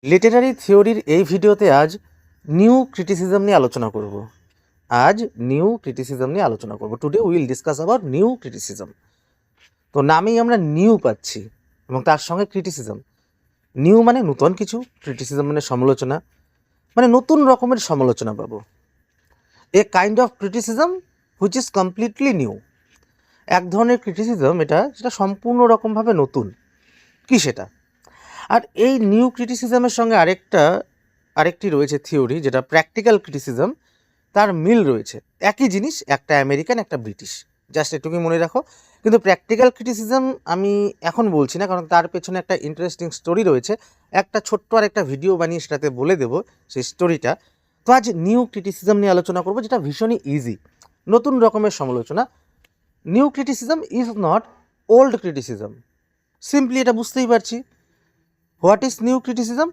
Literary থিওরির এই ভিডিওতে আজ নিউ ক্রিটিসিজম নিয়ে আলোচনা করব। Today will discuss about new criticism. তো নামেই আমরা নিউ পাচ্ছি এবং তার সঙ্গে ক্রিটিসিজম। নিউ মানে নূতন কিছু, ক্রিটিসিজম মানে সমালোচনা, মানে নতুন রকমের সমালোচনা পাবো। A kind of criticism which is completely new. এক ধরনের ক্রিটিসিজম সেটা সম্পূর্ণ রকমভাবে নতুন। কি সেটা? আর এই নিউ ক্রিটিসিজমের সঙ্গে আরেকটি রয়েছে থিওরি, যেটা প্র্যাকটিক্যাল ক্রিটিসিজম। তার মিল রয়েছে, একই জিনিস, একটা আমেরিকান একটা ব্রিটিশ, জাস্ট এটুকুই মনে রাখো। কিন্তু প্র্যাকটিক্যাল ক্রিটিসিজম আমি এখন বলছি না, কারণ তার পেছনে একটা ইন্টারেস্টিং স্টোরি রয়েছে। একটা ছোট্ট আর একটা ভিডিও বানিয়ে সেটাতে বলে দেবো সেই স্টোরিটা। তো আজ নিউ ক্রিটিসিজম নিয়ে আলোচনা করবো, যেটা ভীষণই ইজি, নতুন রকমের সমালোচনা। New criticism is not old criticism. Simply এটা বুঝতেই পারছি। What is new criticism?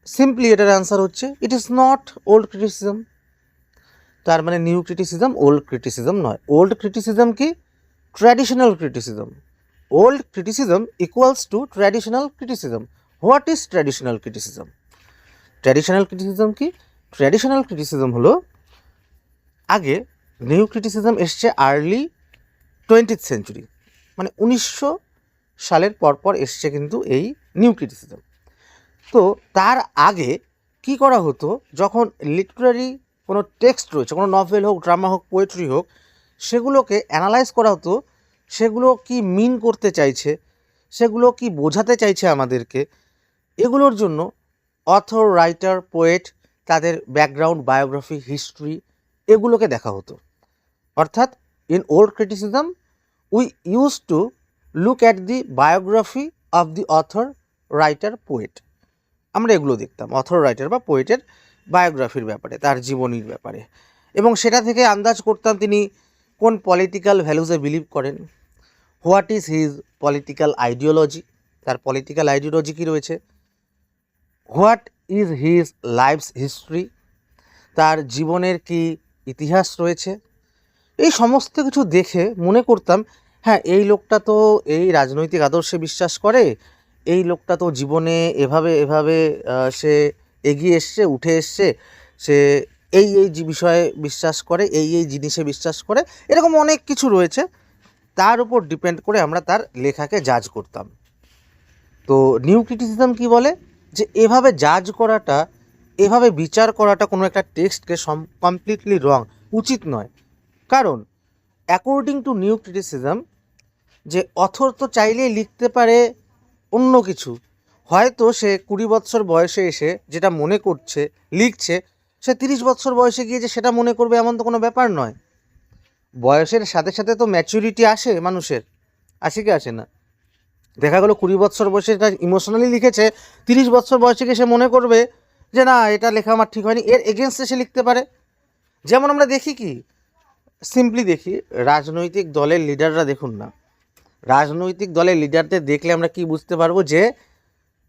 Simply এটার অ্যান্সার হচ্ছে it is not old criticism. তার মানে নিউ ক্রিটিসিজম ওল্ড ক্রিটিসিজম নয়। ওল্ড ক্রিটিসিজম কি? Traditional criticism. Old criticism equals to traditional criticism. What is traditional criticism? Traditional criticism কি? Traditional criticism হলো, আগে new criticism এসছে আর্লি 20th সেঞ্চুরি, মানে 1900 সালের পরপর এসছে কিন্তু এই নিউ ক্রিটিসিজম। তো তার আগে কি করা হতো, যখন লিটারারি কোনো টেক্সট রয়েছে, কোনো নভেল হোক, ড্রামা হোক, পোয়েট্রি হোক, সেগুলোকে অ্যানালাইজ করা হতো। সেগুলো কি মিন করতে চাইছে, সেগুলো কি বোঝাতে চাইছে আমাদেরকে, এগুলোর জন্য অথর, রাইটার, পোয়েট, তাদের ব্যাকগ্রাউন্ড, বায়োগ্রাফি, হিস্ট্রি, এগুলোকে দেখা হতো। অর্থাৎ in old criticism we use to look at the biography of the author, writer, poet. আমরা এগুলো দেখতাম, অথর, রাইটার বা পোয়েটের বায়োগ্রাফির ব্যাপারে, তার জীবনীর ব্যাপারে, এবং সেটা থেকে আন্দাজ করতাম তিনি কোন পলিটিক্যাল ভ্যালুজে বিলিভ করেন, what is his political ideology, তার পলিটিক্যাল আইডিওলজি কী রয়েছে, what is his life's history, তার জীবনের কি ইতিহাস রয়েছে। এই সমস্ত কিছু দেখে মনে করতাম, হ্যাঁ, এই লোকটা তো এই রাজনৈতিক আদর্শে বিশ্বাস করে, এই লোকটা তো জীবনে এভাবে এভাবে সে এগিয়ে এসছে, উঠে এসছে, সে এই বিষয়ে বিশ্বাস করে, এই জিনিসে বিশ্বাস করে, এরকম অনেক কিছু রয়েছে। তার উপর ডিপেন্ড করে আমরা তার লেখাকে জাজ করতাম। তো নিউ ক্রিটিসিজম কি বলে, যে এভাবে জাজ করাটা, এভাবে বিচার করাটা কোনো একটা টেক্সটকে কমপ্লিটলি রং, উচিত নয়। কারণ অ্যাকর্ডিং টু নিউ ক্রিটিসিজম, যে অথর তো চাইলেই লিখতে পারে অন্য কিছু। হয়তো সে 20 বৎসর বয়সে এসে যেটা মনে করছে লিখছে, সে 30 বৎসর বয়সে গিয়ে যে সেটা মনে করবে এমন তো কোনো ব্যাপার নয়। বয়সের সাথে সাথে তো ম্যাচুরিটি আসে মানুষের, আসে কি আসে না? দেখা গেলো 20 বৎসর বয়সে এটা ইমোশনালি লিখেছে, 30 বৎসর বয়সে গিয়ে সে মনে করবে যে না, এটা লেখা আমার ঠিক হয়নি, এর এগেনস্টে সে লিখতে পারে। যেমন আমরা দেখি কি, সিম্পলি দেখি রাজনৈতিক দলের লিডাররা, দেখুন না, রাজনৈতিক দলের লিডারদের দেখলে আমরা কি বুঝতে পারবো, যে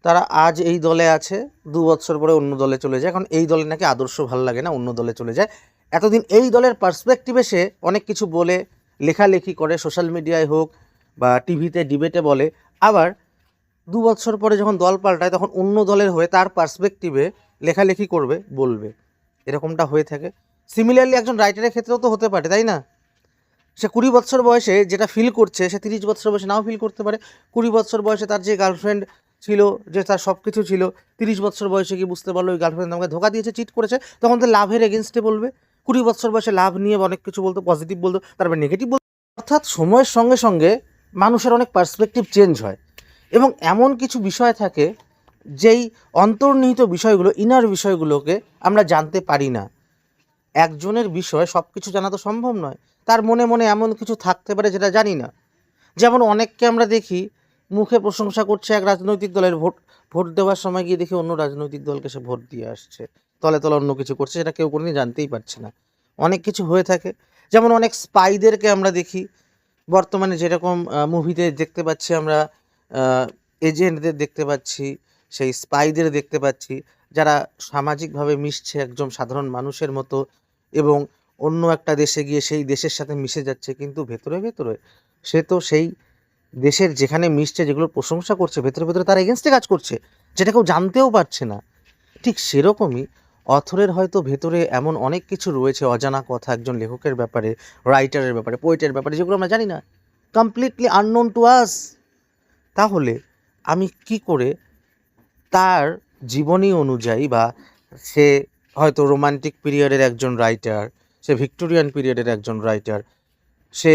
তারা আজ এই দলে আছে, 2 বছর পরে অন্য দলে চলে যায়, কারণ এই দলে নাকি আদর্শ ভালো লাগে না, অন্য দলে চলে যায়। এতদিন এই দলের পার্সপেক্টিভে সে অনেক কিছু বলে, লেখালেখি করে, সোশ্যাল মিডিয়ায় হোক বা টিভিতে ডিবেটে বলে। আবার 2 বছর পরে যখন দল পাল্টায়, তখন অন্য দলের হয়ে তার পার্সপেক্টিভে লেখালেখি করবে, বলবে। এরকমটা হয়ে থাকে। সিমিলারলি একজন রাইটারের ক্ষেত্রেও তো হতে পারে, তাই না? সে 20 বছর বয়সে যেটা ফিল করছে, সে 30 বছর বয়সে নাও ফিল করতে পারে। 20 বছর বয়সে তার যে গার্লফ্রেন্ড ছিল, যে তার সব কিছু ছিল, 30 বছর বয়সে গিয়ে বুঝতে পারলো ওই গার্লফ্রেন্ড আমাকে ধোকা দিয়েছে, চিট করেছে, তখন তো লাভের এগেনস্টে বলবে। 20 বছর বয়সে লাভ নিয়ে অনেক কিছু বলতো, পজিটিভ বলতো, তারপর নেগেটিভ বলতো। অর্থাৎ সময়ের সঙ্গে সঙ্গে মানুষের অনেক পার্সপেক্টিভ চেঞ্জ হয়, এবং এমন কিছু বিষয় থাকে যেই অন্তর্নিহিত বিষয়গুলো, ইনার বিষয়গুলোকে আমরা জানতে পারি না। একজনের বিষয় সব কিছু জানা তো সম্ভব নয়, তার মনে মনে এমন কিছু থাকতে পারে যেটা জানি না। যেমন অনেককে আমরা দেখি মুখে প্রশংসা করছে এক রাজনৈতিক দলের, ভোট দেওয়ার সময় গিয়ে দেখি অন্য রাজনৈতিক দলকে সে ভোট দিয়ে আসছে, তলে তলে অন্য কিছু করছে, সেটা কেউ কোনোদিন জানতেই পারছে না। অনেক কিছু হয়ে থাকে। যেমন অনেক স্পাইদেরকে আমরা দেখি, বর্তমানে যেরকম মুভিতে দেখতে পাচ্ছি আমরা, এজেন্টদের দেখতে পাচ্ছি, সেই স্পাইদের দেখতে পাচ্ছি, যারা সামাজিকভাবে মিশছে একজন সাধারণ মানুষের মতো, এবং অন্য একটা দেশে গিয়ে সেই দেশের সাথে মিশে যাচ্ছে, কিন্তু ভেতরে ভেতরে সে তো সেই দেশের যেখানে মিশছে, যেগুলোর প্রশংসা করছে, ভেতরে ভেতরে তার এগেনস্টে কাজ করছে, যেটা কেউ জানতেও পারছে না। ঠিক সেরকমই অথরের হয়তো ভেতরে এমন অনেক কিছু রয়েছে, অজানা কথা একজন লেখকের ব্যাপারে, রাইটারের ব্যাপারে, পোয়েটের ব্যাপারে, যেগুলো আমরা জানি না, কমপ্লিটলি আননোন টু আস। তাহলে আমি কি করে তার জীবনী অনুযায়ী, বা সে হয়তো রোমান্টিক পিরিয়ডের একজন রাইটার, সে ভিক্টোরিয়ান পিরিয়ডের একজন রাইটার, সে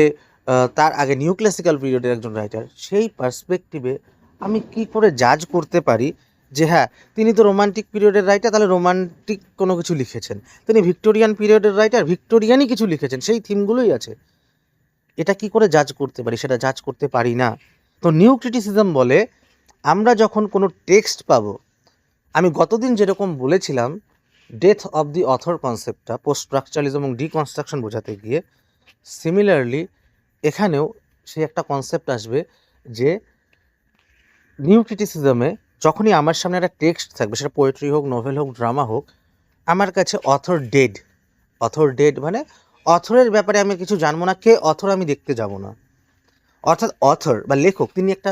তার আগে নিউ ক্লাসিক্যাল পিরিয়ডের একজন রাইটার, সেই পার্সপেক্টিভে আমি কি করে জাজ করতে পারি যে হ্যাঁ, তিনি তো রোমান্টিক পিরিয়ডের রাইটার, তাহলে রোমান্টিক কোনো কিছু লিখেছেন, তিনি ভিক্টোরিয়ান পিরিয়ডের রাইটার, ভিক্টোরিয়ানই কিছু লিখেছেন, সেই থিমগুলোই আছে। এটা কি করে জাজ করতে পারি? সেটা জাজ করতে পারি না। তো নিউ ক্রিটিসিজম বলে আমরা যখন কোনো টেক্সট পাবো, আমি গতদিন যেরকম বলেছিলাম ডেথ অফ দি অথর কনসেপ্টটা পোস্ট স্ট্রাকচারালিজম এবং ডিকনস্ট্রাকশন বোঝাতে গিয়ে, সিমিলারলি এখানেও সেই একটা কনসেপ্ট আসবে যে নিউ ক্রিটিসিজমে যখনই আমার সামনে একটা টেক্সট থাকবে, সেটা পোয়েট্রি হোক, নোভেল হোক, ড্রামা হোক, আমার কাছে অথর ডেড। অথর ডেড মানে অথরের ব্যাপারে আমি কিছু জানবো না, কে অথর আমি দেখতে যাব না। অর্থাৎ অথর বা লেখক তিনি একটা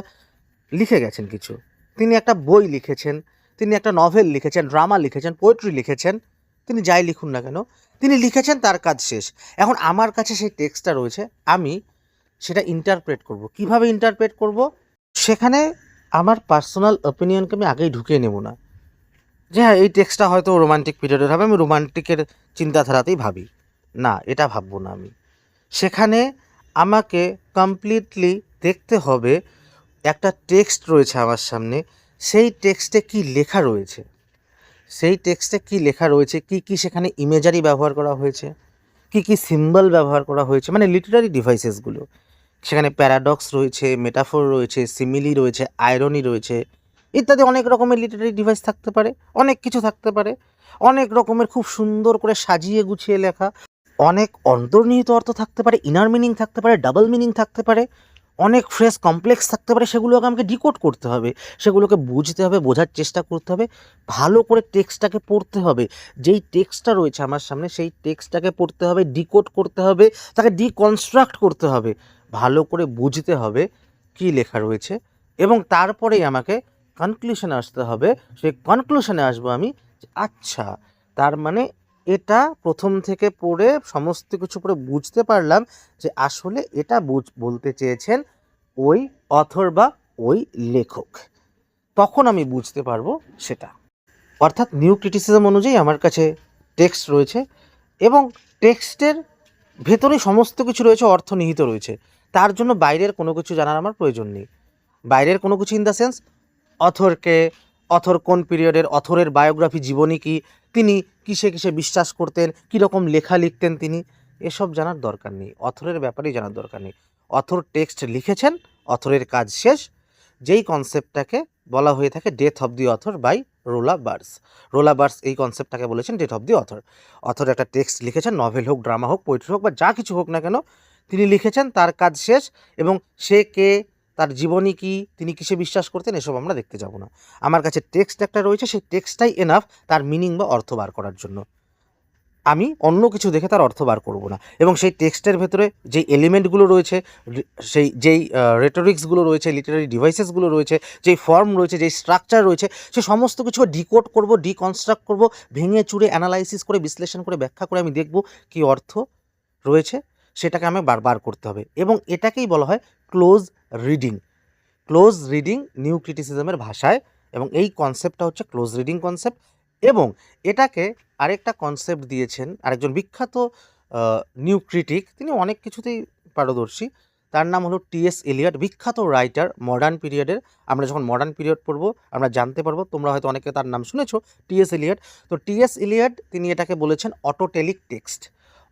লিখে গেছেন কিছু, তিনি একটা বই লিখেছেন, তিনি একটা নভেল লিখেছেন, ড্রামা লিখেছেন, পোয়েট্রি লিখেছেন, তিনি যাই লিখুন না কেন, তিনি লিখেছেন, তার কাজ শেষ। এখন আমার কাছে সেই টেক্সটটা রয়েছে, আমি সেটা ইন্টারপ্রেট করব। কিভাবে ইন্টারপ্রেট করব? সেখানে আমার পার্সোনাল ওপিনিয়নকে আমি আগেই ঢুকিয়ে নেব না যে হ্যাঁ, এই টেক্সটটা হয়তো রোমান্টিক পিরিয়ডের হবে, আমি রোমান্টিকের চিন্তাধারাতেই ভাবি। না, এটা ভাববো না আমি। সেখানে আমাকে কমপ্লিটলি দেখতে হবে একটা টেক্সট রয়েছে আমার সামনে, সেই টেক্সটে কি লেখা রয়েছে, সেই টেক্সটে কি লেখা রয়েছে, কি কি সেখানে ইমেজারি ব্যবহার করা হয়েছে, কি কি সিম্বল ব্যবহার করা হয়েছে, মানে লিটারারি ডিভাইসেসগুলো। সেখানে প্যারাডক্স রয়েছে, মেটাফোর রয়েছে, সিমিলি রয়েছে, আয়রনি রয়েছে, ইত্যাদি অনেক রকমের লিটারারি ডিভাইস থাকতে পারে, অনেক কিছু থাকতে পারে, অনেক রকমের খুব সুন্দর করে সাজিয়ে গুছিয়ে লেখা, অনেক অন্তর্নিহিত অর্থ থাকতে পারে, ইনার মিনিং থাকতে পারে, ডাবল মিনিং থাকতে পারে, অনেক ফ্রেশ কমপ্লেক্স থাকতে পারে। সেগুলোকে আমাকে ডিকোড করতে হবে, সেগুলোকে বুঝতে হবে, বোঝার চেষ্টা করতে হবে, ভালো করে টেক্সটটাকে পড়তে হবে। যেই টেক্সটটা রয়েছে আমার সামনে, সেই টেক্সটটাকে পড়তে হবে, ডিকোড করতে হবে, তাকে ডিকনস্ট্রাক্ট করতে হবে, ভালো করে বুঝতে হবে কী লেখা রয়েছে, এবং তারপরেই আমাকে কনক্লুশনে আসতে হবে। সেই কনক্লুশনে আসবো আমি যে আচ্ছা, তার মানে এটা প্রথম থেকে পড়ে সমস্ত কিছু পড়ে বুঝতে পারলাম যে আসলে এটা বলতে চেয়েছেন ওই অথর বা ওই লেখক। তখন আমি বুঝতে পারবো সেটা। অর্থাৎ নিউ ক্রিটিসিজম অনুযায়ী আমার কাছে টেক্সট রয়েছে, এবং টেক্সটের ভেতরে সমস্ত কিছু রয়েছে, অর্থনিহিত রয়েছে। তার জন্য বাইরের কোনো কিছু জানার আমার প্রয়োজন নেই। বাইরের কোনো কিছু ইন দ্য সেন্স অথরকে, অথর কোন পিরিয়ডের, অথরের বায়োগ্রাফি, জীবনী কী, তিনি কিসে কিসে বিশ্বাস করতেন, কীরকম লেখা লিখতেন তিনি, এসব জানার দরকার নেই। অথরের ব্যাপারেই জানার দরকার নেই। অথর টেক্সট লিখেছেন, অথরের কাজ শেষ। যেই কনসেপ্টটাকে বলা হয়ে থাকে death of the author by রোলা বার্স। রোলা বার্স এই কনসেপ্টটাকে বলেছেন death of the author. Author একটা টেক্সট লিখেছেন, নভেল হোক, ড্রামা হোক, পোয়েট্রি হোক, বা যা কিছু হোক না কেন, তিনি লিখেছেন, তার কাজ শেষ। এবং সে কে, তার জীবনী কী, তিনি কিসে বিশ্বাস করতেন, এসব আমরা দেখতে যাব না। আমার কাছে টেক্সট একটা রয়েছে, সেই টেক্সটটাই এনাফ তার মিনিং বা অর্থ বার করার জন্য। আমি অন্য কিছু দেখে তার অর্থ বার করব না। এবং সেই টেক্সটের ভেতরে যেই এলিমেন্টগুলো রয়েছে, যেই রেটোরিক্সগুলো রয়েছে, লিটারারি ডিভাইসেসগুলো রয়েছে, যেই ফর্ম রয়েছে, যেই স্ট্রাকচার রয়েছে, সে সমস্ত কিছু ডিকোড করব, ডিকনস্ট্রাক্ট করব, ভেঙে চুরে অ্যানালাইসিস করে, বিশ্লেষণ করে, ব্যাখ্যা করে আমি দেখব কী অর্থ রয়েছে, সেটাকে আমি বার করতে হবে। এবং এটাকেই বলা হয় close reading. Close reading new ক্রিটিসিজমের ভাষায়, এবং এই কনসেপ্টটা হচ্ছে ক্লোজ রিডিং কনসেপ্ট। এবং এটাকে আরেকটা কনসেপ্ট দিয়েছেন আরেকজন বিখ্যাত নিউ ক্রিটিক, তিনি অনেক কিছুতেই পারদর্শী, তার নাম হলো টি.এস. এলিয়ট, বিখ্যাত রাইটার মডার্ন পিরিয়ডের। আমরা যখন মডার্ন পিরিয়ড পড়বো আমরা জানতে পারবো, তোমরা হয়তো অনেকে তার নাম শুনেছো, টি.এস. এলিয়ট। তো টি.এস. এলিয়ট তিনি এটাকে বলেছেন অটোটেলিক টেক্সট।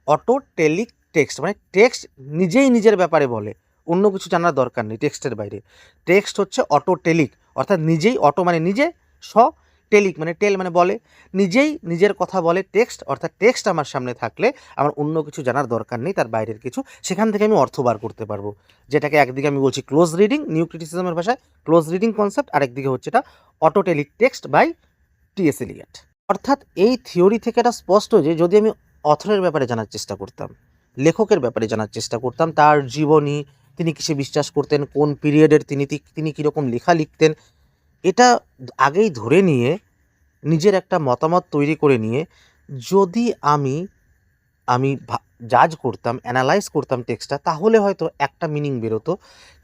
অটোটেলিক টেক্সট মানে টেক্সট নিজেই নিজের ব্যাপারে বলে, অন্য কিছু জানার দরকার নেই টেক্সটের বাইরে। টেক্সট হচ্ছে অটোটেলিক, অর্থাৎ নিজেই, অটো মানে নিজে, টেলিক মানে টেল মানে বলে, নিজেই নিজের কথা বলে টেক্সট। অর্থাৎ টেক্সট আমার সামনে থাকলে আমার অন্য কিছু জানার দরকার নেই, তার বাইরের কিছু, সেখান থেকে আমি অর্থ বার করতে পারবো। যেটাকে একদিকে আমি বলছি ক্লোজ রিডিং নিউ ক্রিটিসিজমের ভাষায়, ক্লোজ রিডিং কনসেপ্ট, আরেকদিকে হচ্ছে এটা অটোটেলিক টেক্সট বাই টি.এস. এলিয়ট। অর্থাৎ এই থিওরি থেকে এটা স্পষ্ট যে যদি আমি অথরের ব্যাপারে জানার চেষ্টা করতাম, লেখকের ব্যাপারে জানার চেষ্টা করতাম, তার জীবনী, তিনি কিসে বিশ্বাস করতেন, কোন পিরিয়ডের তিনি কীরকম লেখা লিখতেন, এটা আগেই ধরে নিয়ে নিজের একটা মতামত তৈরি করে নিয়ে যদি আমি জাজ করতাম, অ্যানালাইজ করতাম টেক্সটটা, তাহলে হয়তো একটা মিনিং বেরোতো।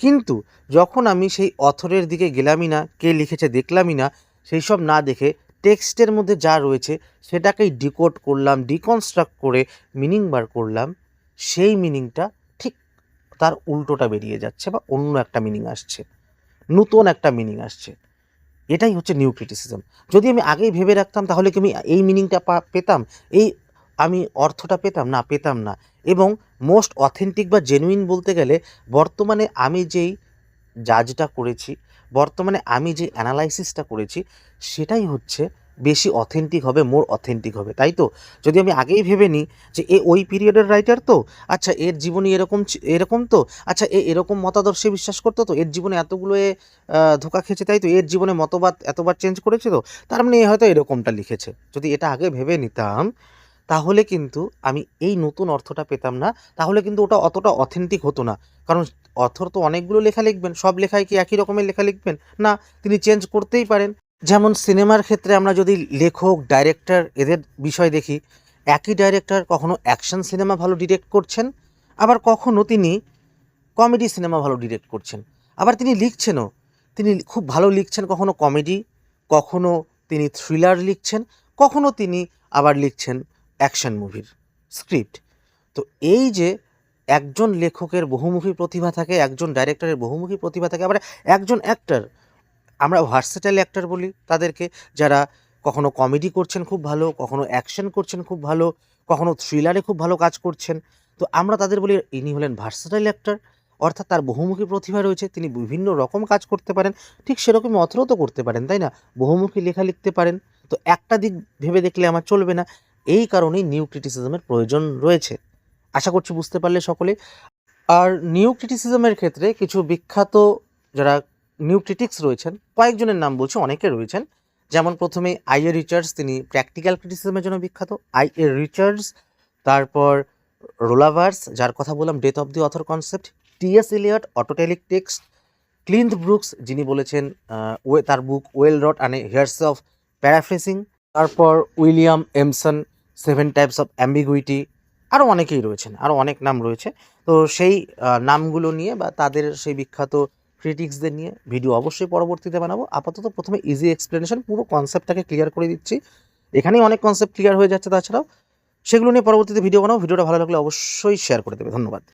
কিন্তু যখন আমি সেই অথরের দিকে গেলামই না, কে লিখেছে দেখলামই না, সেই সব না দেখে টেক্সটের মধ্যে যা রয়েছে সেটাকেই ডিকোড করলাম, ডিকনস্ট্রাক্ট করে মিনিং বার করলাম, সেই মিনিংটা ঠিক তার উল্টোটা বেরিয়ে যাচ্ছে বা অন্য একটা মিনিং আসছে, নতুন একটা মিনিং আসছে। এটাই হচ্ছে নিউ ক্রিটিসিজম। যদি আমি আগেই ভেবে রাখতাম তাহলে কি আমি এই মিনিংটা পেতাম, এই আমি অর্থটা পেতাম না। এবং মোস্ট অথেন্টিক বা জেনুইন বলতে গেলে বর্তমানে আমি যেই জাজটা করেছি, বর্তমানে আমি যে অ্যানালাইসিসটা করেছি, সেটাই হচ্ছে বেশি অথেন্টিক হবে, মোর অথেন্টিক হবে, তাই তো? যদি আমি আগেই ভেবে নিই যে ওই পিরিয়ডের রাইটার তো, আচ্ছা এর জীবনী এরকম তো, আচ্ছা এরকম মতাদর্শে বিশ্বাস করতো তো, এর জীবনে এতগুলো ধোঁকা খেয়েছে, তাই তো, এর জীবনে মতবাদ এতবার চেঞ্জ করেছে তো, তার মানে হয়তো এরকমটা লিখেছে। যদি এটা আগে ভেবে নিতাম তাহলে কিন্তু আমি এই নতুন অর্থটা পেতাম না, তাহলে কিন্তু ওটা অতটা অথেন্টিক হতো না। কারণ অথর তো অনেকগুলো লেখা লিখবেন, সব লেখায় কি একই রকমের লেখা লিখবেন? না, তিনি চেঞ্জ করতেই পারেন। যেমন সিনেমার ক্ষেত্রে আমরা যদি লেখক, ডাইরেক্টর এদের বিষয় দেখি, একই ডাইরেক্টর কখনো অ্যাকশন সিনেমা ভালো ডিরেক্ট করছেন, আবার কখনো তিনি কমেডি সিনেমা ভালো ডিরেক্ট করছেন। আবার তিনি লিখছেনও, তিনি খুব ভালো লিখছেন, কখনো কমেডি, কখনো তিনি থ্রিলার লিখছেন, কখনো তিনি আবার লিখছেন অ্যাকশন মুভির স্ক্রিপ্ট। তো এই যে একজন লেখকের বহুমুখী প্রতিভা থাকে, একজন ডাইরেক্টরের বহুমুখী প্রতিভা থাকে, আবার একজন অ্যাক্টর, আমরা ভার্সেটাইল অ্যাক্টর বলি তাদেরকে, যারা কখনো কমেডি করছেন খুব ভালো, কখনো অ্যাকশন করছেন খুব ভালো, কখনো থ্রিলারে খুব ভালো কাজ করছেন। তো আমরা তাদের বলি ইনি হলেন ভার্সেটাইল অ্যাক্টর, অর্থাৎ তার বহুমুখী প্রতিভা রয়েছে, তিনি বিভিন্ন রকম কাজ করতে পারেন। ঠিক সেরকমই অথরও তো করতে পারেন, তাই না? বহুমুখী লেখা লিখতে পারেন। তো একটা দিক ভেবে দেখলে আমার চলবে না, এই কারণেই নিউ ক্রিটিসিজমের প্রয়োজন রয়েছে। আশা করছি বুঝতে পারলে সকলে। আর নিউ ক্রিটিসিজমের ক্ষেত্রে কিছু বিখ্যাত যারা নিউ ক্রিটিক্স রয়েছেন, কয়েকজনের নাম বলছি, অনেকে রয়েছেন। যেমন প্রথমে আই.এ. রিচার্ডস, তিনি প্র্যাকটিক্যাল ক্রিটিসিজমের জন্য বিখ্যাত, আই.এ. রিচার্ডস। তারপর রোলাভার্স, যার কথা বললাম, death of the author concept. T S. Eliot, autotelic text. Cleanth Brooks, যিনি বলেছেন তার book well wrought and heirs of paraphrasing. তারপর William Empson, 7 types of ambiguity. আরও অনেকেই রয়েছেন, আরও অনেক নাম রয়েছে। তো সেই নামগুলো নিয়ে বা তাদের সেই বিখ্যাত ক্রিটিক্সদের নিয়ে ভিডিও অবশ্যই পরবর্তীতে বানাবো। আপাতত প্রথমে ইজি এক্সপ্লেনেশন, পুরো কনসেপ্টটাকে ক্লিয়ার করে দিচ্ছি। এখানেই অনেক কনসেপ্ট ক্লিয়ার হয়ে যাচ্ছে, তাছাড়াও সেগুলো নিয়ে পরবর্তীতে ভিডিও বানাবো। ভিডিওটা ভালো লাগলে অবশ্যই শেয়ার করে দেবে। ধন্যবাদ।